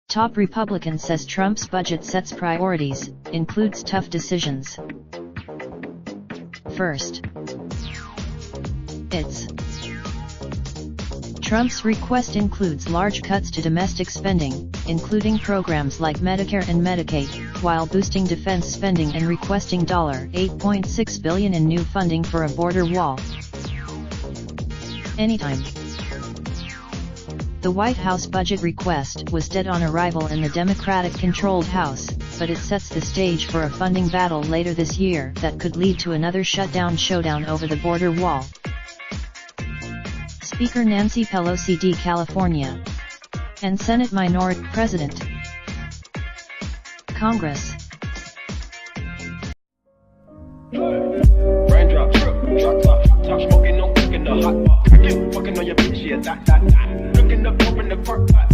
Top Republican says Trump's budget sets priorities, includes tough decisions. First, Trump's request includes large cuts to domestic spending, including programs like Medicare and Medicaid, while boosting defense spending and requesting $8.6 billion in new funding for a border wall. Anytime. The White House budget request was dead on arrival in the Democratic-controlled House, but it sets the stage for a funding battle later this year that could lead to another showdown over the border wall. Speaker Nancy Pelosi D. California, and Senate Minority President. Congress. Raindrop, drop top smoking, no cooking the hot pot. Fucking on your bitch, yeah, that. Looking up, open the park pot.